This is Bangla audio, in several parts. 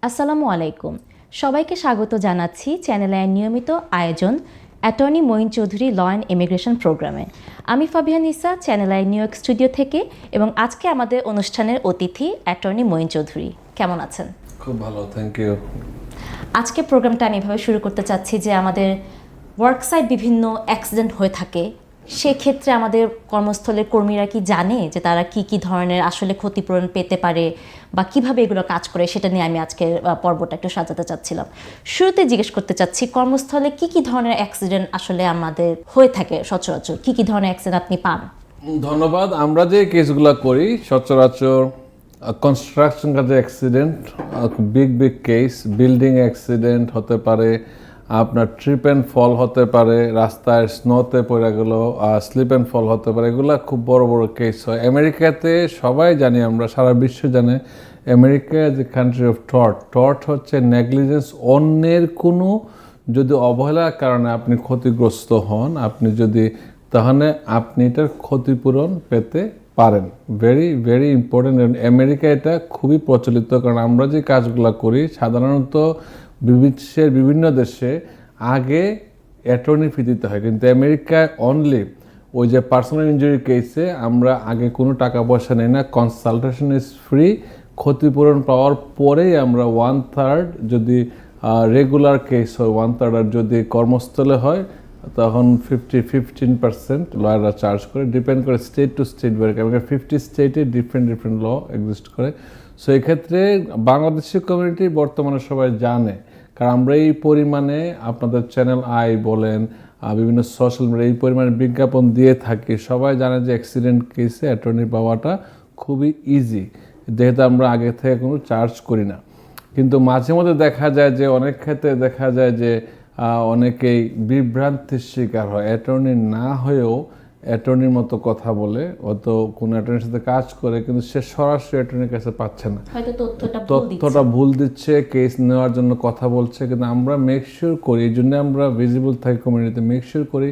আসসালামু আলাইকুম। সবাইকে স্বাগত জানাচ্ছি চ্যানেলের নিয়মিত আয়োজন attorney Moin Chowdhury law and immigration প্রোগ্রামে। আমি ফাবিহা নিসা চ্যানেলের নিউ ইয়র্ক স্টুডিও থেকে, এবং আজকে আমাদের অনুষ্ঠানের অতিথি অ্যাটর্নি মঈন চৌধুরী। কেমন আছেন? খুব ভালো, থ্যাংক ইউ। আজকে প্রোগ্রামটা আমি এভাবে শুরু করতে চাচ্ছি যে আমাদের ওয়ার্কসাইট বিভিন্ন অ্যাক্সিডেন্ট হয়ে থাকে, সেক্ষেত্রে আমাদের কর্মস্থলের কর্মীরা কি জানে যে তারা কি কি ধরনের আসলে ক্ষতিপূরণ পেতে পারে বা কিভাবে এগুলো কাজ করে, সেটা নিয়ে আমি আজকের পর্বটা একটু সাজাতে চাচ্ছিলাম। শুরুতে জিজ্ঞেস করতে চাচ্ছি, কর্মস্থলে কি কি ধরনের অ্যাক্সিডেন্ট আসলে আমাদের হয়ে থাকে সচরাচর, কি কি ধরনের অ্যাক্সিডেন্ট আপনি পান? ধন্যবাদ। আমরা যে কেসগুলো করি সচরাচর কনস্ট্রাকশন কাজে accident, big big case, building accident হতে পারে, আপনার ট্রিপ অ্যান্ড ফল হতে পারে, রাস্তায় স্নোতে পড়ে গেল, স্লিপ অ্যান্ড ফল হতে পারে, এগুলো খুব বড় বড় কেস হয়। আমেরিকাতে সবাই জানি, আমরা সারা বিশ্ব জানে আমেরিকা যে কান্ট্রি অফ টর্ট হচ্ছে নেগলিজেন্স, অন্যের কোনো যদি অবহেলার কারণে আপনি ক্ষতিগ্রস্ত হন, আপনি যদি তাহলে আপনি এটার ক্ষতিপূরণ পেতে পারেন। Very very important. আমেরিকা এটা খুবই প্রচলিত, কারণ আমরা যে কাজগুলো করি সাধারণত বিশ্বের বিভিন্ন দেশে আগে অ্যাটর্নি ফি দিতে হয়, কিন্তু আমেরিকায় অনলি ওই যে পার্সোনাল ইনজুরি কেসে আমরা আগে কোনো টাকা পয়সা নেই না, কনসালটেশন ইজ ফ্রি। ক্ষতিপূরণ পাওয়ার পরেই আমরা 1/3, যদি রেগুলার কেস হয় 1/3, আর যদি কর্মস্থলে হয় তখন 15% লয়াররা চার্জ করে, ডিপেন্ড করে স্টেট টু স্টেট ভেরি, কারণ 50 স্টেটে ডিফারেন্ট ল এক্সিস্ট করে। সো এক্ষেত্রে বাংলাদেশি কমিউনিটি বর্তমানে সবাই জানে, কারণ আমরা এই পরিমাণে আপনাদের চ্যানেল আই বলেন, বিভিন্ন সোশ্যাল মিডিয়া এই পরিমাণে বিজ্ঞাপন দিয়ে থাকি, সবাই জানে যে অ্যাক্সিডেন্ট কেসে অ্যাটর্নি পাওয়াটা খুবই ইজি, যেহেতু আমরা আগে থেকে কোনো চার্জ করি না। কিন্তু মাঝে মধ্যে দেখা যায় যে অনেক ক্ষেত্রে দেখা যায় যে অনেকেই বিভ্রান্তির শিকার হয়, অ্যাটর্নি না হয়েও অ্যাটর্নির মতো কথা বলে, হয়তো কোনো অ্যাটর্নির সাথে কাজ করে কিন্তু সে সরাসরি অ্যাটর্নির কাছে পাচ্ছে না, তথ্যটা ভুল দিচ্ছে, কেস নেওয়ার জন্য কথা বলছে। কিন্তু আমরা মেক শিওর করি, এই জন্য আমরা ভিজিবল থাকি কমিউনিটিতে, মেক শিওর করি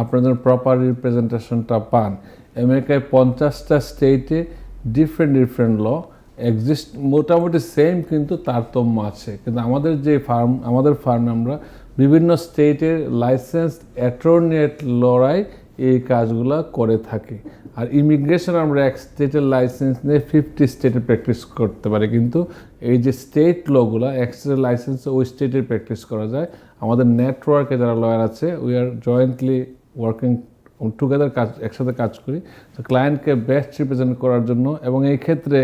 আপনাদের প্রপার রিপ্রেজেন্টেশনটা পান। আমেরিকায় 50টা স্টেটে ডিফারেন্ট ল এক্সিস্ট, মোটামুটি সেম কিন্তু তারতম্য আছে। কিন্তু আমাদের ফার্মে আমরা বিভিন্ন স্টেটের লাইসেন্সড অ্যাটর্নেট লড়াই এই কাজগুলো করে থাকি। আর ইমিগ্রেশন আমরা এক স্টেটের লাইসেন্স নিয়ে 50 স্টেটে প্র্যাকটিস করতে পারি, কিন্তু এই যে স্টেট লগুলো এক স্টেটের লাইসেন্সে ওই স্টেটে প্র্যাকটিস করা যায়। আমাদের নেটওয়ার্কে যারা লয়ার আছে, we are jointly working together, একসাথে কাজ করি তো ক্লায়েন্টকে বেস্ট রিপ্রেজেন্ট করার জন্য। এবং এই ক্ষেত্রে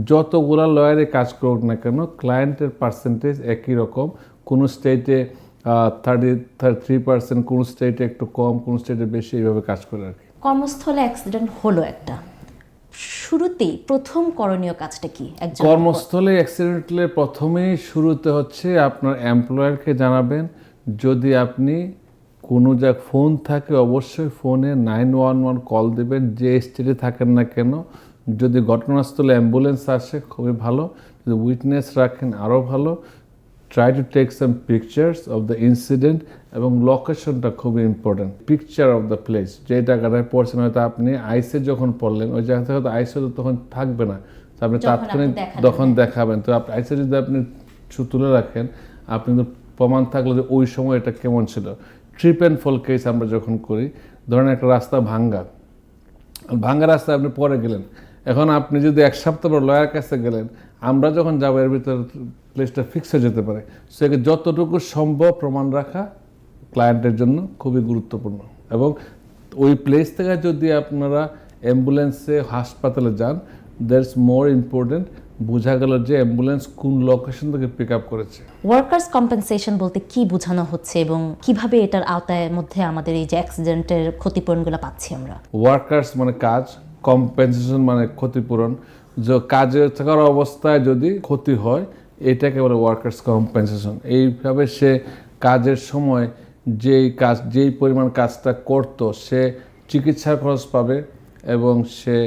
যতগুলো লয়ারে কাজ করুক না কেন, ক্লায়েন্টের পার্সেন্টেজ একই রকম, কোনো স্টেটে 33%, কোন স্টেটে একটু কম, কোন স্টেটে বেশি, এইভাবে কাজ করে আর কি। কর্মস্থলে অ্যাক্সিডেন্ট হলো একটা, শুরুতেই প্রথম করণীয় কাজটা কি? কর্মস্থলে অ্যাক্সিডেন্টলে প্রথমেই শুরুতে হচ্ছে আপনার এমপ্লয়ারকে জানাবেন। যদি আপনি কোনো ফোন থাকে অবশ্যই ফোনে 911 কল দেবেন, যে স্টেটে থাকেন না কেন। যদি ঘটনাস্থলে অ্যাম্বুলেন্স আসে খুবই ভালো, যদি উইটনেস রাখেন আরও ভালো। Try to take some pictures of the incident, এবং লোকেশনটা খুবই important. Picture of the place, যে জায়গাটায় পড়ছেন, হয়তো আপনি আইসে যখন পড়লেন ওই জায়গাতে হয়তো আইসে তখন থাকবে না, তো আপনি তাৎক্ষণিক তখন দেখাবেন। তো আইসে যদি আপনি তুলে রাখেন, আপনি তো প্রমাণ থাকলো যে ওই সময় এটা কেমন ছিল। ট্রিপ অ্যান্ড ফল কেস আমরা যখন করি, ধরেন একটা রাস্তা ভাঙ্গা রাস্তায় আপনি পরে গেলেন, এখন আপনি যদি এক সপ্তাহ পর লয়ার কাছে গেলেন, আমরা যখন যাবো এর ভিতরে প্লেসটা ফিক্স হয়ে যেতে পারে। সেকে যতটুকু সম্ভব প্রমাণ রাখা ক্লায়েন্টের জন্য খুবই গুরুত্বপূর্ণ। এবং ওই প্লেস থেকে যদি আপনারা অ্যাম্বুলেন্সে হাসপাতালে যান, দ্যাটস মোর ইম্পর্টেন্ট, বোঝা গেল যে অ্যাম্বুলেন্স কোন লোকেশন থেকে পিক আপ করেছে। ওয়ার্কার্স কম্পেনসেশন বলতে কি বোঝানো হচ্ছে এবং কিভাবে এটার আওতায় মধ্যে আমাদের এই যে অ্যাক্সিডেন্টের ক্ষতিপূরণগুলো পাচ্ছি আমরা? ওয়ার্কার্স মানে কাজ, কম্পেনসেশন মানে ক্ষতিপূরণ। যে কাজে থাকার অবস্থায় যদি ক্ষতি হয়, এটাকে বলে ওয়ার্কার্স কম্পেনসেশন। এইভাবে সে কাজের সময় যেই পরিমাণ কাজটা করতো, সে চিকিৎসার খরচ পাবে, এবং সে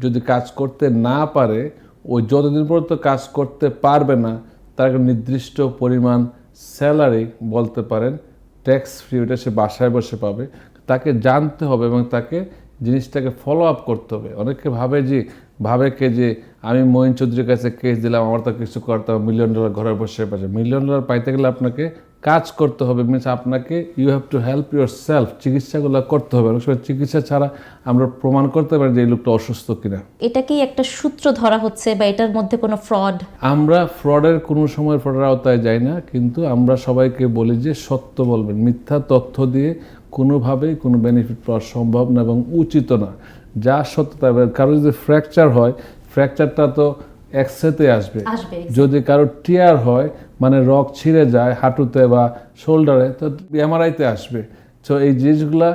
যদি কাজ করতে না পারে, ওই যতদিন পর্যন্ত কাজ করতে পারবে না, তার একটা নির্দিষ্ট পরিমাণ স্যালারি বলতে পারেন ট্যাক্স ফ্রি, ওটা সে বাসায় বসে পাবে। তাকে জানতে হবে এবং তাকে জিনিসটাকে ফলো আপ করতে হবে। অনেকে ভাবে যে আমি মঈন চৌধুরীর কাছে কেস দিলাম, আমার তো কিছু করতে হবে, $1 মিলিয়ন ঘরের বসে পাচ্ছে। $1 মিলিয়ন পাইতে গেলে আপনাকে কাজ করতে হবে, মিনস আপনাকে you have to help yourself, চিকিৎসাগুলো করতে হবে। অনেক সময় চিকিৎসা ছাড়া আমরা প্রমাণ করতে পারি যে এই লোকটা অসুস্থ কিনা। এটাকেই একটা সূত্র ধরা হচ্ছে বা এটার মধ্যে কোনো ফ্রড? আমরা ফ্রডের কোনো সময় ফ্রডের আওতায় যাই না, কিন্তু আমরা সবাইকে বলি যে সত্য বলবেন, মিথ্যা তথ্য দিয়ে কোনোভাবেই কোনো বেনিফিট পাওয়া সম্ভব না এবং উচিত না। যা সত্যতা, কারো যদি ফ্র্যাকচার হয়, ফ্র্যাকচারটা তো এক্সরেতে আসবে। যদি কারো টিয়ার হয়, মানে রগ ছিঁড়ে যায় হাঁটুতে বা শোল্ডারে, তো এমআরআইতে আসবে। সো এই জিনিসগুলা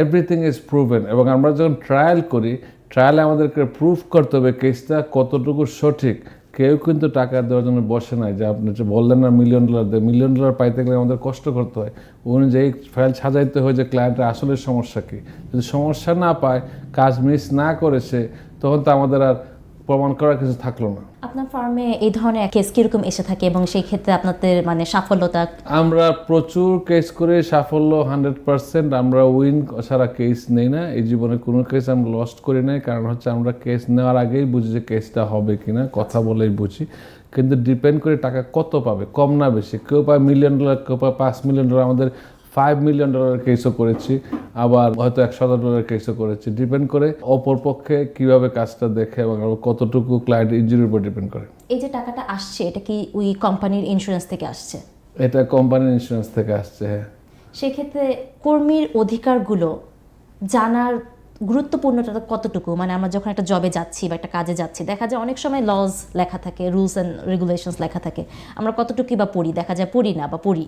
এভরিথিং ইজ প্রুভেন, এবং আমরা যখন ট্রায়াল করি, ট্রায়ালে আমাদেরকে প্রুভ করতে হবে কেসটা কতটুকু সঠিক। কেউ কিন্তু টাকা দেওয়ার জন্য বসে নাই, যে আপনি যে বললেন না $1 মিলিয়ন দেয়, $1 মিলিয়ন পাইতে গেলে আমাদের কষ্ট করতে হয়, অনুযায়ী ফাইল সাজাইতে হয় যে ক্লায়েন্টের আসলে সমস্যা কী। যদি সমস্যা না পায়, কাজ মিস না করেছে, তখন তো আমাদের আর প্রমাণ করার কিছু থাকলো না। আপনার ফার্মে এই ধরনের কেস কীরকম এসে থাকে এবং সেই ক্ষেত্রে আপনাদের মানে সাফল্যতা? আমরা প্রচুর কেস করে সাফল্য 100%। আমরা উইন ছাড়া কেস নেই না, এই জীবনে কোনো কেস আমরা লস্ট করি নাই। কারণ হচ্ছে আমরা কেস নেওয়ার আগেই বুঝি যে কেসটা হবে কিনা, কথা বলেই বুঝি। কিন্তু ডিপেন্ড করে টাকা কত পাবে, কম না বেশি। কেউ পায় $1 মিলিয়ন, কেউ পায় $5 মিলিয়ন। আমাদের $5 মিলিয়ন কেসও করেছি, আবার হয়তো $100,000 কেসও করেছি। ডিপেন্ড করে অপর পক্ষে কীভাবে কাজটা দেখে এবং কতটুকু ক্লায়েন্ট ইনজুরির উপর ডিপেন্ড করে। এই যে টাকাটা আসছে, এটা কি ওই কোম্পানির ইন্স্যুরেন্স থেকে আসছে? এটা কোম্পানির ইন্স্যুরেন্স থেকে আসছে, হ্যাঁ। সেক্ষেত্রে কর্মীর অধিকারগুলো জানার গুরুত্বপূর্ণটা কতটুকু? মানে আমরা যখন একটা জবে যাচ্ছি বা একটা কাজে যাচ্ছি, দেখা যায় অনেক সময় লজ লেখা থাকে, রুলস অ্যান্ড রেগুলেশনস লেখা থাকে, আমরা কতটুকুই বা পড়ি, দেখা যায় পড়ি না বা পড়ি।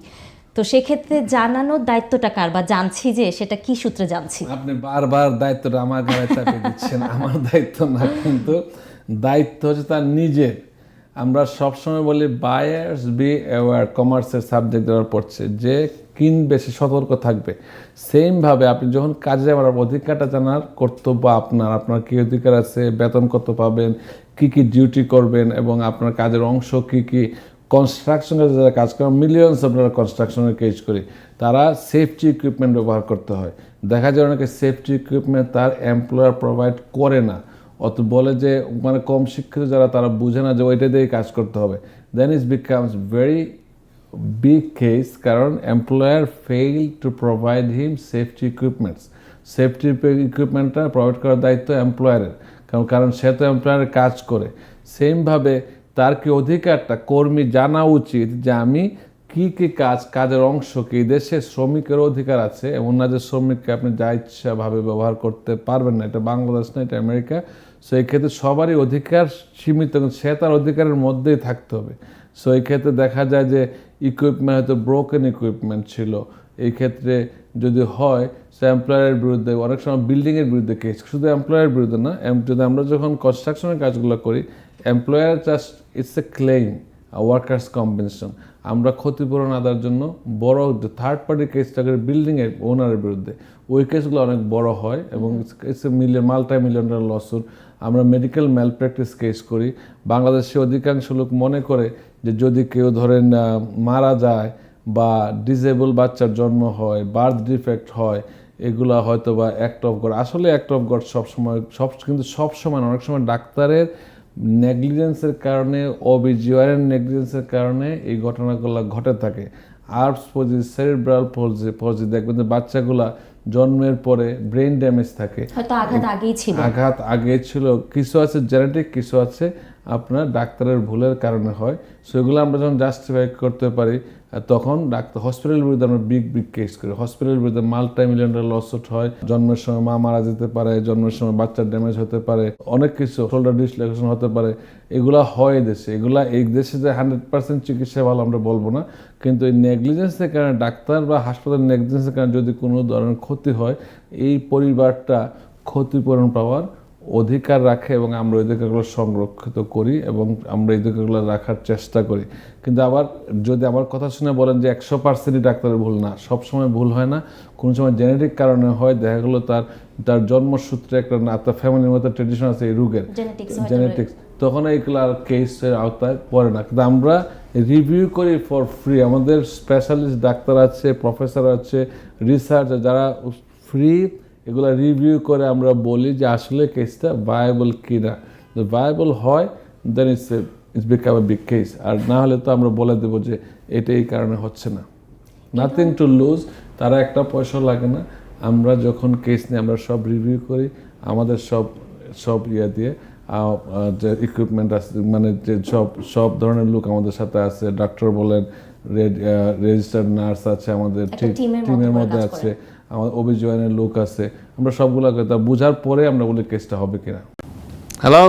তো সেক্ষেত্রে জানানোর দায়িত্বটা কার, বা জানছি যে সেটা কি সূত্রে জানছি? আপনি বারবার দায়িত্বটা আমার ঘাড়ে চাপিয়ে দিচ্ছেন। আমার দায়িত্ব না, কিন্তু দায়িত্ব হচ্ছে তার নিজের। আমরা সবসময় বলি বায়ার্স বি অ্যাওয়ার, কমার্সের সাবজেক্ট যারা পড়ছে, যে কিনবে সে সতর্ক থাকবে। সেমভাবে আপনি যখন কাজে যাওয়ার অধিকারটা জানার কর্তব্য আপনার, আপনার কী অধিকার আছে, বেতন কত পাবেন, কি কি ডিউটি করবেন, এবং আপনার কাজের অংশ কি কি। কনস্ট্রাকশনে যারা কাজ করেন, মিলিয়নস আপনারা কনস্ট্রাকশনের কাজ করি, তারা সেফটি ইকুইপমেন্ট ব্যবহার করতে হয়। দেখা যায় অনেকে সেফটি ইকুইপমেন্ট তার এমপ্লয়ার প্রোভাইড করে না, অত বলে যে মানে কম শিক্ষিত যারা, তারা বুঝে না যে ওইটা দিয়ে কাজ করতে হবে। Then it becomes very big case, কারণ employer fail to provide him safety equipments. Safety ইকুইপমেন্টটা প্রোভাইড করার দায়িত্ব এমপ্লয়ারের, কারণ সে তো এমপ্লয়ারের কাজ করে। সেমভাবে তার কি অধিকারটা কর্মী জানা উচিত যে আমি কি কি কাজের অংশ কি। দেশে শ্রমিকের অধিকার আছে, এমন না যে শ্রমিককে আপনি যা ইচ্ছাভাবে ব্যবহার করতে পারবেন না। এটা বাংলাদেশ না, এটা আমেরিকা। সো এই ক্ষেত্রে সবারই অধিকার সীমিত, সে তার অধিকারের মধ্যেই থাকতে হবে। সো এই ক্ষেত্রে দেখা যায় যে ইকুইপমেন্ট হয়তো ব্রোকেন ইকুইপমেন্ট ছিল, এই ক্ষেত্রে যদি হয় সে এমপ্লয়ারের বিরুদ্ধে, অনেক সময় বিল্ডিংয়ের বিরুদ্ধে কেস, শুধু এমপ্লয়ারের বিরুদ্ধে না। যদি আমরা যখন কনস্ট্রাকশনের কাজগুলো করি, employer just it's a claim, workers compensation. আমরা ক্ষতিপূরণ আদার জন্য বড় থার্ড পার্টি কেসটা করে বিল্ডিংয়ের ওনারের বিরুদ্ধে, ওই কেসগুলো অনেক বড় হয় এবং ইটস এ মাল্টি-মিলিয়ন লসুট। আমরা মেডিকেল ম্যালপ্র্যাকটিস কেস করি। বাংলাদেশে অধিকাংশ লোক মনে করে যে যদি কেউ ধরেন মারা যায় বা ডিসেবল বাচ্চার জন্ম হয়, বার্থ ডিফেক্ট হয়, এগুলা হয়তো বা অ্যাক্ট অফ গড। আসলে অ্যাক্ট অফ গড সবসময় কিন্তু সবসময় অনেক সময় ডাক্তারের নেগলিজেন্সের কারণে, অবিজিওয়ারের নেগলিজেন্সের কারণে এই ঘটনাগুলো ঘটে থাকে। আর্বস পজি, সেরিব্রাল পজি, দেখবেন যে বাচ্চাগুলা জন্মের পরে ব্রেন ড্যামেজ থাকে, হয়তো আঘাত আগেই ছিল। কিছু আছে জেনেটিক, কিছু আছে আপনার ডাক্তারের ভুলের কারণে হয়। সেগুলো আমরা যখন জাস্টিফাই করতে পারি, তখন হসপিটালের বিরুদ্ধে আমরা বিগ কেস করি। হসপিটালের বিরুদ্ধে মাল্টি-মিলিয়ন লসুট হয়। জন্মের সময় মা মারা যেতে পারে, জন্মের সময় বাচ্চার ড্যামেজ হতে পারে, অনেক কিছু, শোল্ডার ডিসলোকেশন হতে পারে। এগুলা হয় দেশে। এই দেশে যে 100% চিকিৎসা ভালো আমরা বলবো না, কিন্তু এই নেগলিজেন্সের কারণে, ডাক্তার বা হাসপাতালের নেগলিজেন্সের কারণে যদি কোনো ধরনের ক্ষতি হয়, এই পরিবারটা ক্ষতিপূরণ পাওয়ার অধিকার রাখে এবং আমরা ওই অধিকারগুলো সংরক্ষিত করি এবং আমরা এই অধিকারগুলো রাখার চেষ্টা করি। কিন্তু আবার যদি আমার কথা শুনে বলেন যে 100%ই ডাক্তারের ভুল, না, সবসময় ভুল হয় না। কোনো সময় জেনেটিক কারণে হয়, দেখা গেলো তার জন্মসূত্রে একটা তার ফ্যামিলির মধ্যে ট্রেডিশন আছে এই রোগের, জেনেটিক্স, তখন এইগুলো আর কেসের আওতায় পড়ে না। কিন্তু আমরা রিভিউ করি ফর ফ্রি। আমাদের স্পেশালিস্ট ডাক্তার আছে, প্রফেসর আছে, রিসার্চার, যারা ফ্রি এগুলো রিভিউ করে আমরা বলি যে আসলে কেসটা ভায়াবল কিনা। যদি ভায়াবল হয় then it's become a big case. আর না হলে তো আমরা বলে দেবো যে এটা এই কারণে হচ্ছে না। নাথিং টু লুজ, তারা একটা পয়সা লাগে না। আমরা যখন কেস নিয়ে আমরা সব রিভিউ করি, আমাদের সব ইয়ে দিয়ে যে ইকুইপমেন্ট আছে, মানে যে সব ধরনের লোক আমাদের সাথে আছে, ডাক্তার বলেন, রেজিস্টার্ড নার্স আছে, আমাদের টিমের মধ্যে আছে, আমাদের অভিযোগের লোক আছে, আমরা সবগুলো বোঝার পরে আমরা বলি কেসটা হবে কিনা। হ্যালো,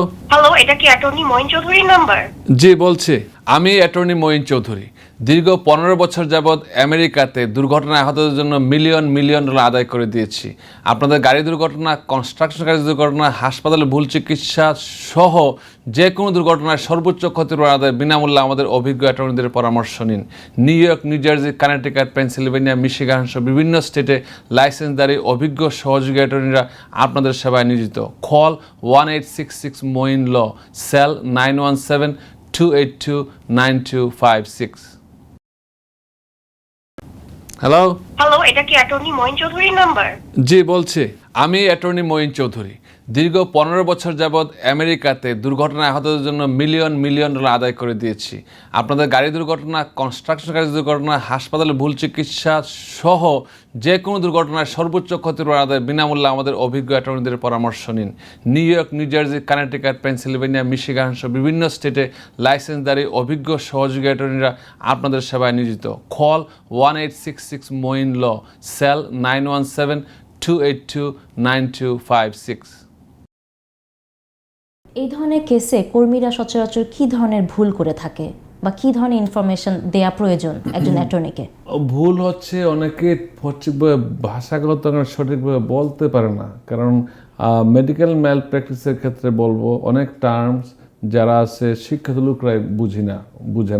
এটা কি অ্যাটর্নি মঈন চৌধুরীর নাম্বার? জি বলছি, আমি অ্যাটর্নি মঈন চৌধুরী। দীর্ঘ 15 বছর যাবৎ আমেরিকাতে দুর্ঘটনায় আহতদের জন্য মিলিয়ন মিলিয়ন ডলার আদায় করে দিয়েছি। আপনাদের গাড়ি দুর্ঘটনা, কনস্ট্রাকশন কাজের দুর্ঘটনা, হাসপাতালে ভুল চিকিৎসা সহ যে কোনো দুর্ঘটনায় সর্বোচ্চ ক্ষতিপূরণ আদায় বিনামূল্যে আমাদের অভিজ্ঞ অ্যাটর্নিদের পরামর্শ নিন। New York, new jersey, Connecticut, Pennsylvania, Michigan সহ বিভিন্ন স্টেটে লাইসেন্সধারী অভিজ্ঞ সহযোগী অ্যাটর্নিরা আপনাদের সেবায় নিয়োজিত। কল 1866 মঈন ল, সেল 917-282-9256। হ্যালো, এটা কি অ্যাটর্নি মঈন চৌধুরীর নাম্বার? জি বলছি, আমি অ্যাটর্নি মঈন চৌধুরী। দীর্ঘ 15 বছর যাবৎ আমেরিকাতে দুর্ঘটনায় আহতদের জন্য মিলিয়ন মিলিয়ন ডলার আদায় করে দিয়েছি। আপনাদের গাড়ি দুর্ঘটনা, কনস্ট্রাকশন কাজের দুর্ঘটনা, হাসপাতালে ভুল চিকিৎসা সহ যে কোনো দুর্ঘটনায় সর্বোচ্চ ক্ষতিপূরণ আদায় বিনামূল্যে আমাদের অভিজ্ঞ অ্যাটর্নিদের পরামর্শ নিন। New York, new jersey, Connecticut, Pennsylvania, Michigan সহ বিভিন্ন স্টেটে লাইসেন্সধারী অভিজ্ঞ সহযোগী অ্যাটর্নিরা আপনাদের সেবায় নিয়োজিত। কল 1866 মঈন ল, সেল 917-282-9256। এই ধরনের কেসে কর্মীরা সচরাচর কি ধরনের ভুল করে থাকে বা কি ধরনের ইনফরমেশন দেয়া প্রয়োজন একজন অ্যাটর্নিকে? ভুল হচ্ছে অনেকে সঠিকভাবে ভাষাগত কারণে সঠিকভাবে বলতে পারে না। কারণ মেডিকেল ম্যাল প্র্যাকটিসের ক্ষেত্রে বলবো অনেক টার্মস যারা আছে শিক্ষিত লোকরাই বুঝে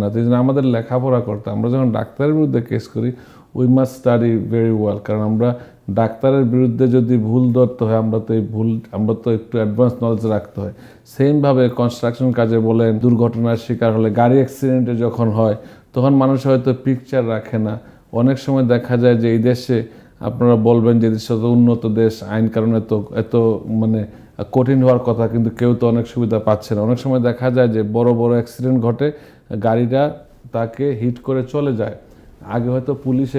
না। তো এই জন্য আমাদের লেখাপড়া করতে, আমরা যখন ডাক্তারের বিরুদ্ধে কেস করি we must study very well. কারণ আমরা ডাক্তারের বিরুদ্ধে যদি ভুল ধরতে হয় আমরা তো একটু অ্যাডভান্স নলেজ রাখতে হয়। সেমভাবে কনস্ট্রাকশন কাজে বলেন, দুর্ঘটনার শিকার হলে, গাড়ি অ্যাক্সিডেন্টে যখন হয় তখন মানুষ হয়তো পিকচার রাখে না। অনেক সময় দেখা যায় যে এই দেশে আপনারা বলবেন যে দেশ উন্নত দেশ, আইন কারণে এত মানে কঠিন হওয়ার কথা, কিন্তু কেউ তো অনেক সুবিধা পাচ্ছে না। অনেক সময় দেখা যায় যে বড় বড় অ্যাক্সিডেন্ট ঘটে, গাড়িটা তাকে হিট করে চলে যায়। আগে হয়তো পুলিশ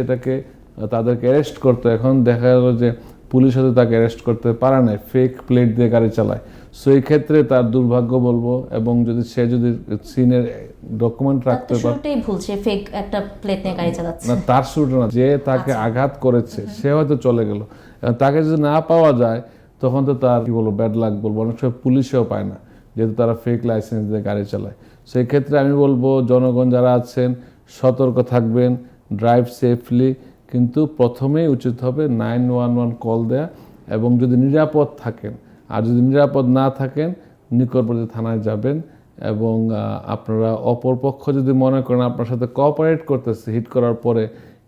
তাদেরকে অ্যারেস্ট করতো, এখন দেখা গেল যে পুলিশ হয়তো তাকে অ্যারেস্ট করতে পারে না, ফেক প্লেট দিয়ে গাড়ি চালায়। সো এই ক্ষেত্রে তার দুর্ভাগ্য বলবো, এবং সে যদি সিনের ডকুমেন্ট রাখতে পারে, ভুল, সে ফেক একটা প্লেট নিয়ে গাড়ি চালাচ্ছে না, তার শুরুটা না, যে তাকে আঘাত করেছে সে হয়তো চলে গেল। তাকে যদি না পাওয়া যায় তখন তো তার কি বলবো, ব্যাড লাক বলবো। অনেক সময় পুলিশেও পায় না, যেহেতু তারা ফেক লাইসেন্স দিয়ে গাড়ি চালায়। সেই ক্ষেত্রে আমি বলবো জনগণ যারা আছেন সতর্ক থাকবেন, ড্রাইভ সেফলি, কিন্তু প্রথমেই উচিত হবে 911 কল দেয়া। এবং যদি নিরাপদ থাকেন, আর যদি নিরাপদ না থাকেন নিকটবর্তী থানায় যাবেন। এবং আপনারা অপরপক্ষ যদি মনে করেন আপনার সাথে কোঅপারেট করতেছে হিট করার পরে,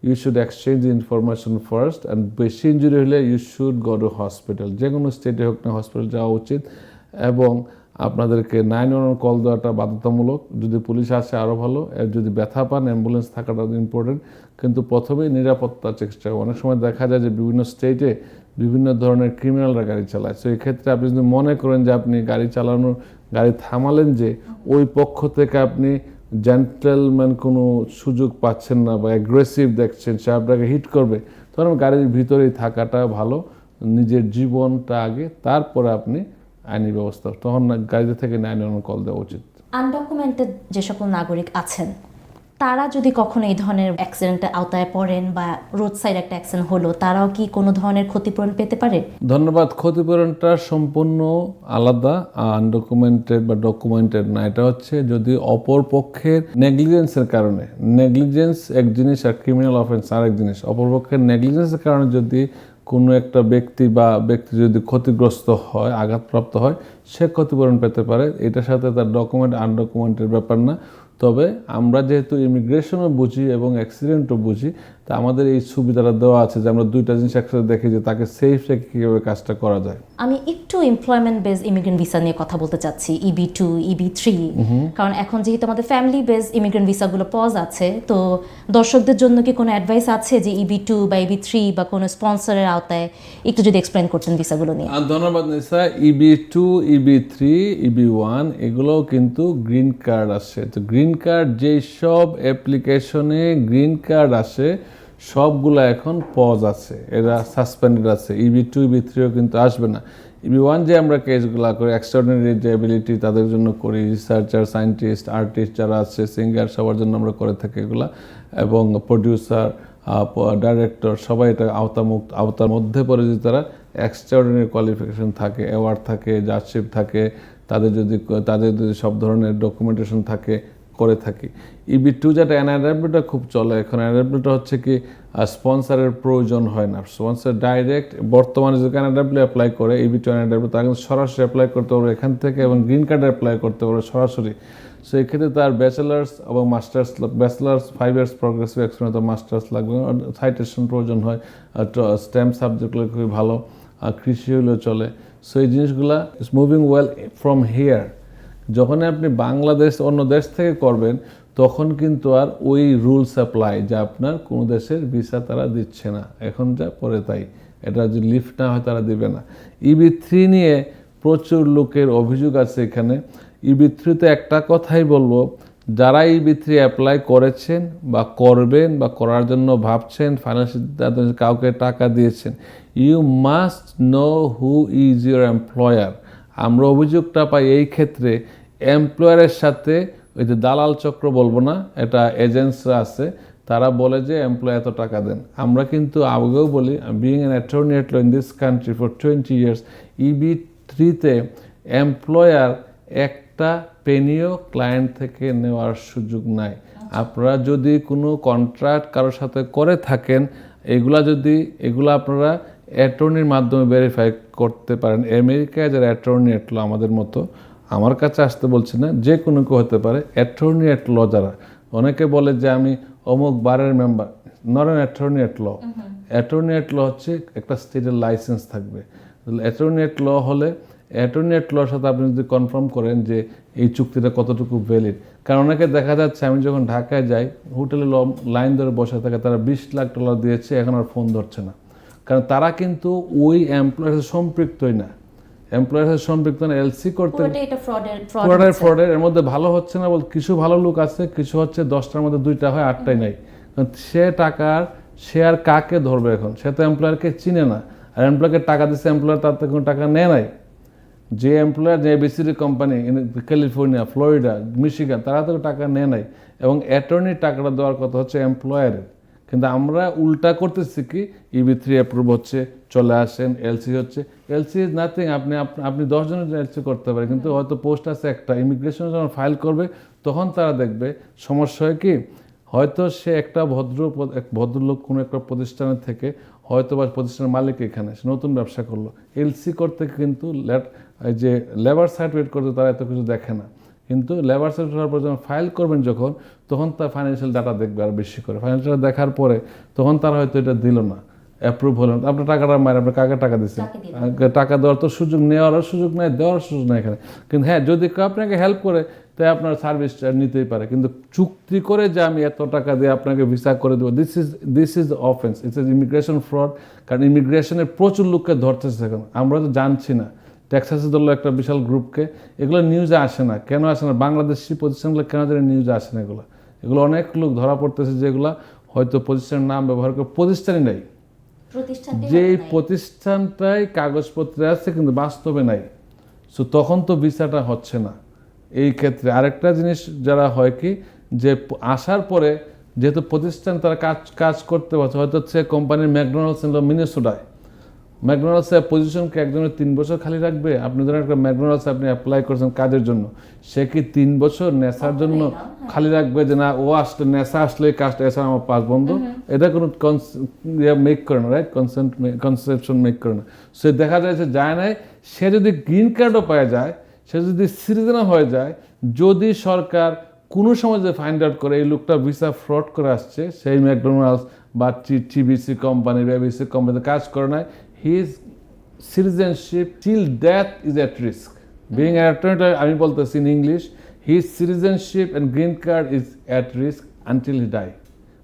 you should exchange information first. And বেশি ইঞ্জুরি হলে you should go to hospital, যে কোনো স্টেটে হোক না হসপিটাল যাওয়া উচিত। এবং আপনাদেরকে 911 কল দেওয়াটা বাধ্যতামূলক। যদি পুলিশ আসে আরও ভালো, যদি ব্যথা পান অ্যাম্বুলেন্স থাকাটা ইম্পর্টেন্ট। কিন্তু প্রথমেই নিরাপত্তা চেষ্টা। অনেক সময় দেখা যায় যে বিভিন্ন স্টেটে বিভিন্ন ধরনের ক্রিমিনালরা গাড়ি চালায়। সো এই ক্ষেত্রে আপনি যদি মনে করেন যে আপনি গাড়ি থামালেন, যে ওই পক্ষ থেকে আপনি জেন্টলম্যান কোনো সুযোগ পাচ্ছেন না বা অ্যাগ্রেসিভ দেখছেন, সে আপনাকে হিট করবে, তখন গাড়ির ভিতরেই থাকাটা ভালো। নিজের জীবনটা আগে, তারপরে আপনি আইনি ব্যবস্থা, তখন গাড়িতে থেকে 911 কল দেওয়া উচিত। আনডকুমেন্টেড যে সকল নাগরিক আছেন তারা যদি কখনো এই ধরনের অ্যাক্সিডেন্টের আওতায় পড়েন বা রোড সাইড একটা অ্যাক্সিডেন্ট হলো, তারাও কি কোনো ধরনের ক্ষতিপূরণ পেতে পারে? ধন্যবাদ। ক্ষতিপূরণটা সম্পূর্ণ আলাদা, আনডকুমেন্টেড বা ডকুমেন্টেড না। এটা হচ্ছে যদি অপর পক্ষের নেগলিজেন্সের কারণে, নেগলিজেন্স এক জিনিস আর ক্রিমিনাল অফেন্স আরেক জিনিস। অপর পক্ষের নেগলিজেন্সের কারণে যদি কোনো একটা ব্যক্তি যদি ক্ষতিগ্রস্ত হয়, আঘাতপ্রাপ্ত হয়, সে ক্ষতিপূরণ পেতে পারে। এটার সাথে তার ডকুমেন্ট আনডকুমেন্টের ব্যাপার না। তবে আমরা যেহেতু ইমিগ্রেশনও বুঝি এবং অ্যাক্সিডেন্টও বুঝি, তা আমাদের এই সুবিধাটা দেওয়া আছে যে আমরা দুইটা জিনিস একসাথে দেখি যে তাকে সেফ রেখে কীভাবে কাজটা করা যায়। আমি একটু এমপ্লয়মেন্ট বেস ইমিগ্রেন্ট ভিসা নিয়ে কথা বলতে চাচ্ছি, EB2, EB3, কারণ এখন যেহেতু আমাদের ফ্যামিলি বেস ইমিগ্রেন্ট ভিসাগুলো পজ আছে, তো দর্শকদের জন্য কি কোনো অ্যাডভাইস আছে যে EB2 বা EB3 বা কোনো স্পন্সরের আওতায় একটু যদি এক্সপ্লেন করতেন ভিসাগুলো নিয়ে? ধন্যবাদ নিসা। EB2, EB3, EB1 এগুলোও কিন্তু গ্রিন কার্ড আসে। তো গ্রিন কার্ড যেই সব অ্যাপ্লিকেশনে গ্রিন কার্ড আসে সবগুলো এখন পজ আছে, এরা সাসপেন্ডেড আছে। EB2, EB3ও কিন্তু আসবে না। EB1 যে আমরা কেসগুলো করি, এক্সট্রাঅর্ডিনারি যে অ্যাবিলিটি তাদের জন্য করি, রিসার্চার, সায়েন্টিস্ট, আর্টিস্ট যারা আছে, সিঙ্গার, সবার জন্য আমরা করে থাকি এগুলা, এবং প্রডিউসার, ডাইরেক্টর সবাই এটা আওতার মধ্যে পড়ে যে তারা এক্সট্রাঅর্ডিনারি কোয়ালিফিকেশন থাকে, অ্যাওয়ার্ড থাকে, জাজশিপ থাকে, তাদের যদি সব ধরনের ডকুমেন্টেশন থাকে, করে থাকি। EB2 যেটা এনআরডব্লিউটা খুব চলে এখন। এনআরডব্লিউটা হচ্ছে কি স্পন্সরের প্রয়োজন হয় না, স্পন্সর ডাইরেক্ট বর্তমানে যদি এনআরডব্লিউ অ্যাপ্লাই করে EB2 এনআরডব্লিউ তারা কিন্তু সরাসরি অ্যাপ্লাই করতে পারবে এখান থেকে, এবং গ্রিন কার্ড অ্যাপ্লাই করতে পারবে সরাসরি। সো এক্ষেত্রে তার ব্যাচেলার্স এবং masters, bachelors 5 years progressive experience, masters লাগবে, সাইটেশন প্রয়োজন হয়, স্টেম সাবজেক্টগুলো খুবই ভালো, কৃষি হলেও চলে। সো এই জিনিসগুলো is moving well from here. যখন আপনি বাংলাদেশ অন্য দেশ থেকে করবেন তখন কিন্তু আর ওই রুলস অ্যাপ্লাই যে আপনার কোনো দেশের ভিসা তারা দিচ্ছে না, এখন যা পরে তাই, এটা যদি লিফট না হয় তারা দিবে না। EB3 নিয়ে প্রচুর লোকের অভিযোগ আছে এখানে। EB3-তে একটা কথাই বলবো, যারা EB3 অ্যাপ্লাই করেছেন বা করবেন বা করার জন্য ভাবছেন, ফাইন্যান্সিয়াল কাউকে টাকা দিয়েছেন, you must know who is your employer. আমরা অভিযোগটা পাই এই ক্ষেত্রে এমপ্লয়ারের সাথে ওই যে দালাল চক্র বলবো না, এটা এজেন্টসরা আছে, তারা বলে যে এমপ্লয় এত টাকা দেন। আমরা কিন্তু আগেও বলি, being an attorney at law in this country for 20 years, EB3-তে এমপ্লয়ার একটা পেনিও ক্লায়েন্ট থেকে নেওয়ার সুযোগ নাই। আপনারা যদি কোনো কন্ট্রাক্ট কারোর সাথে করে থাকেন, এগুলা আপনারা অ্যাটর্নির মাধ্যমে ভেরিফাই করতে পারেন। আমেরিকায় যারা অ্যাটর্নি এট ল আমাদের মতো, আমার কাছে আসতে বলছি না, যে কোনো কেউ হতে পারে, অ্যাটর্নি এট ল যারা, অনেকে বলে যে আমি অমুক বারের member, not an attorney at law. Attorney at law হচ্ছে একটা স্টেটের লাইসেন্স থাকবে। অ্যাটর্নি এট ল হলে অ্যাটর্নি এট লর সাথে আপনি যদি কনফার্ম করেন যে এই চুক্তিটা কতটুকু ভ্যালিড, কারণ অনেকে দেখা যাচ্ছে আমি যখন ঢাকায় যাই, হোটেলে লাইন ধরে বসে থাকে, তারা $20 লাখ দিয়েছে, এখন আর ফোন ধরছে না, কারণ তারা কিন্তু ওই এমপ্লয়ারের সম্পৃক্তই না। এমপ্লয়ারের সম্পৃক্ত না, এলসি করতে ফ্রডের এর মধ্যে ভালো হচ্ছে না বলতে, কিছু ভালো লোক আছে, কিছু হচ্ছে 10টার মধ্যে 2টা হয়, 8টাই নাই। কারণ সে আর কাকে ধরবে এখন, সে তো এমপ্লয়ারকে চিনে না, আর এমপ্লয়ারকে টাকা দিচ্ছে, এমপ্লয়ার তার থেকে কোনো টাকা নেয় নাই। যে এমপ্লয়ার, যে ABCD company California, Florida, Michigan, তারা তো টাকা নেয় নাই, এবং অ্যাটর্নির টাকাটা দেওয়ার কথা হচ্ছে এমপ্লয়ারের। কিন্তু আমরা উল্টা করতেছি কি, EB3 অ্যাপ্রুভ হচ্ছে, চলে আসেন, এলসি হচ্ছে। এলসি ইজ নাথিং, আপনি 10 জনের এলসি করতে পারেন, কিন্তু হয়তো পোস্ট আছে একটা, ইমিগ্রেশন যখন ফাইল করবে তখন তারা দেখবে সমস্যা হয় কি, হয়তো সে একটা ভদ্রলোক কোনো একটা প্রতিষ্ঠানের থেকে, হয়তো বা প্রতিষ্ঠানের মালিক এখানে, সে নতুন ব্যবসা করলো, এলসি করতে কিন্তু যে লেবার সার্টিফিকেট করতে তারা এত কিছু দেখে না, কিন্তু লেবার সার্টিফিকেট হওয়ার পর যখন ফাইল করবেন তখন তার ফাইন্যান্সিয়াল ডাটা দেখবে আর বেশি করে। ফাইন্যান্সিয়াল দেখার পরে তখন তারা হয়তো এটা দিল না, অ্যাপ্রুভ হলো না, আপনার টাকাটা মায়ের, আপনার কাকে টাকা দিচ্ছেন, টাকা দেওয়ার তো সুযোগ, নেওয়ারও সুযোগ নেই, দেওয়ার সুযোগ নেই এখানে। কিন্তু হ্যাঁ, যদি কেউ আপনাকে হেল্প করে তাই আপনার সার্ভিসটা নিতেই পারে, কিন্তু চুক্তি করে যে আমি এত টাকা দিয়ে আপনাকে ভিসা করে দেবো, this is offence, it's immigration fraud. কারণ ইমিগ্রেশনের প্রচুর লোককে ধরতেছে এখন, আমরা তো জানছি না। টেক্সাসে ধরলো একটা বিশাল গ্রুপকে, এগুলো নিউজে আসে না, কেন আসে না? বাংলাদেশি প্রতিষ্ঠানগুলো কেন যেন নিউজে আসে না, এগুলো অনেক লোক ধরা পড়তেছে, যেগুলো হয়তো প্রতিষ্ঠানের নাম ব্যবহার করে, প্রতিষ্ঠানই নেই, যেই প্রতিষ্ঠানটাই কাগজপত্রে আছে কিন্তু বাস্তবে নাই। সো তখন তো ভিসাটা হচ্ছে না। এই ক্ষেত্রে আরেকটা জিনিস যারা হয় কি, যে আসার পরে যেহেতু প্রতিষ্ঠান তারা কাজ করতে পারছে, হয়তো হচ্ছে কোম্পানির ম্যাকডোনাল্ডস মিনেসোটায়, ম্যাকডোনাল্ডসের পজিশনকে একজনের 3 বছর খালি রাখবে? আপনি ধরেন একটা ম্যাকডোনাল্ডস আপনি অ্যাপ্লাই করছেন কাজের জন্য, সে কি 3 বছর নেশার জন্য খালি রাখবে যে না ও আসলে নেশা আসলে কাজটা, এছাড়া আমার পাস বন্ধ? এটা কোনো মেক করে না, রাইট? কনসেপশন মেক করে না। সে দেখা যায় যে যায় নাই, সে যদি গ্রিন কার্ডও পাওয়া যায়, সে যদি সিটিজেনও হয়ে যায়, যদি সরকার কোনো সময় যে ফাইন্ড আউট করে এই লোকটা ভিসা ফ্রড করে আসছে, সেই ম্যাকডোনাল্ডস বা টিবিসি কোম্পানি বা এবিসি কোম্পানিতে কাজ করে নাই, his citizenship till death is at risk. Being an attorney, আমি বলতেছি in English, his citizenship and green card is at risk until he die.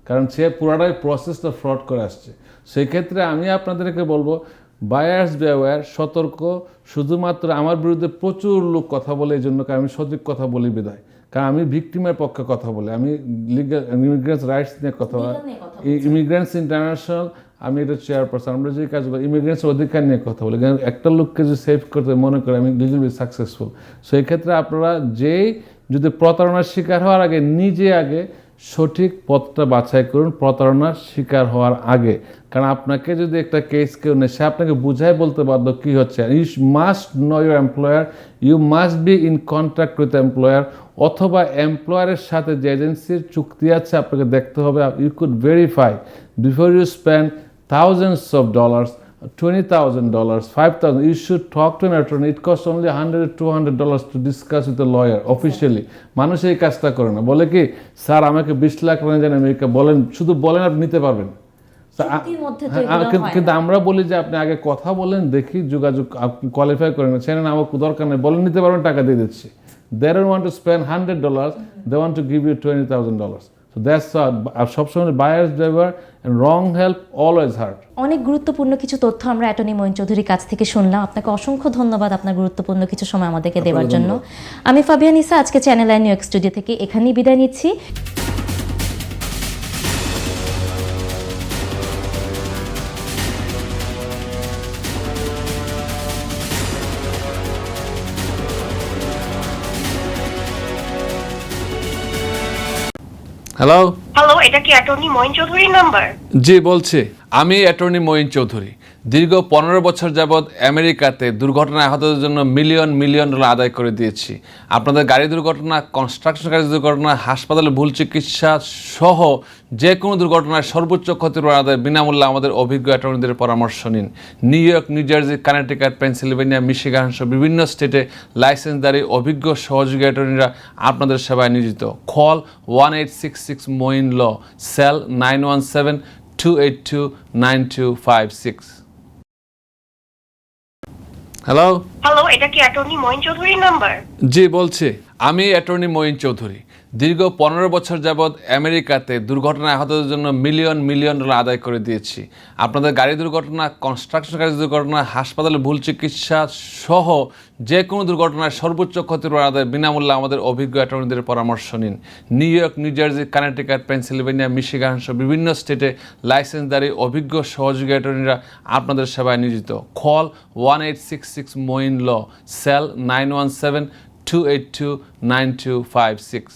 কারণ সে পুরাটাই প্রসেসটা ফ্রড করে আসছে। সেই ক্ষেত্রে আমি আপনাদেরকে বলবো, বায়ার্স বেওয়্যার, সতর্ক। শুধুমাত্র আমার বিরুদ্ধে প্রচুর লোক কথা বলে, এই জন্য আমি সঠিক কথা বলি বিদায়। কারণ আমি ভিকটিমের পক্ষে কথা বলি, আমি লিগাল ইমিগ্রেন্টস রাইটস নিয়ে কথা বলি, ইমিগ্রেন্টস ইন্টারন্যাশনাল, আমি এটা চেয়ারপারসন। আমরা যে কাজগুলো ইমিগ্রেন্টস অধিকার নিয়ে কথা বলি, কারণ একটা লোককে যদি সেভ করতে মনে করে আমি লিগেল বি সাকসেসফুল। সেই ক্ষেত্রে আপনারা যেই যদি প্রতারণার শিকার হওয়ার আগে নিজে আগে সঠিক পথটা বাছাই করুন প্রতারণার শিকার হওয়ার আগে। কারণ আপনাকে যদি একটা কেস কেউ নেয়, সে আপনাকে বুঝাই বলতে বাধ্য কী হচ্ছে। You must know your employer, you must be in contact with employer, অথবা এমপ্লয়ারের সাথে যে এজেন্সির চুক্তি আছে আপনাকে দেখতে হবে। You could verify before you spend thousands of dollars, $20,000, $5,000. You should talk to an attorney. It costs only $100 to $200 to discuss with a lawyer officially. মানুষ এই কাজটা করে না, বলে কি স্যার আমাকে 20 লাখ টাকা জানেন আমেরিকা, বলেন, শুধু বলেন আপনি নিতে পারবেন। কিন্তু আমরা বলি যে আপনি আগে কথা বলেন, দেখি যোগাযোগ কোয়ালিফাই করেন, সেখানে আমার দরকার নেই, বলেন নিতে পারবেন, টাকা দিয়ে দিচ্ছি। They don't want to spend $100, they want to give you $20,000. So that's আর সবসময় buyers driver and wrong help always hurt. অনেক গুরুত্বপূর্ণ কিছু তথ্য আমরা অ্যাটর্নি মঈন চৌধুরীর কাছ থেকে শুনলাম। আপনাকে অসংখ্য ধন্যবাদ আপনার গুরুত্বপূর্ণ কিছু সময় আমাদেরকে দেওয়ার জন্য। আমি ফাবিয়া নিসা আজকে channel I knew York studio থেকে এখানেই বিদায় নিচ্ছি। হ্যালো, হ্যালো, এটা কি অ্যাটর্নি মঈন চৌধুরীর নাম্বার? জি বলছি, আমি অ্যাটর্নি মঈন চৌধুরী। দীর্ঘ 15 বছর যাবৎ আমেরিকাতে দুর্ঘটনায় আহতদের জন্য মিলিয়ন মিলিয়ন ডলার আদায় করে দিয়েছি। আপনাদের গাড়ি দুর্ঘটনা, কনস্ট্রাকশন কাজের দুর্ঘটনা, হাসপাতালে ভুল চিকিৎসা সহ যে কোনো দুর্ঘটনায় সর্বোচ্চ ক্ষতিপূরণ আদায় বিনামূল্যে আমাদের অভিজ্ঞ অ্যাটর্নিদের পরামর্শ নিন। New York, new jersey, Connecticut, Pennsylvania, Michigan সহ বিভিন্ন স্টেটে লাইসেন্সধারী অভিজ্ঞ সহযোগী অ্যাটর্নিরা আপনাদের সেবায় নিয়োজিত। কল 1866 মঈন ল, সেল 917-282-9256। হ্যালো, হ্যালো, এটা কি অ্যাটর্নি মঈন চৌধুরীর নাম্বার? জি বলছি, আমি অ্যাটর্নি মঈন চৌধুরী। দীর্ঘ 15 বছর যাবৎ আমেরিকাতে দুর্ঘটনায় আহতদের জন্য মিলিয়ন মিলিয়ন ডলার আদায় করে দিয়েছি। আপনাদের গাড়ি দুর্ঘটনা, কনস্ট্রাকশন কাজের দুর্ঘটনা, হাসপাতালে ভুল চিকিৎসা সহ যে কোনো দুর্ঘটনায় সর্বোচ্চ ক্ষতিপূরণ আদায় বিনামূল্যে আমাদের অভিজ্ঞ অ্যাটর্নিদের পরামর্শ নিন। New York, new jersey, Connecticut, Pennsylvania, Michigan সহ বিভিন্ন স্টেটে লাইসেন্সধারী অভিজ্ঞ সহযোগী অ্যাটর্নিরা আপনাদের সেবায় নিয়োজিত। কল 1866 মঈন ল, সেল 917-282-9256।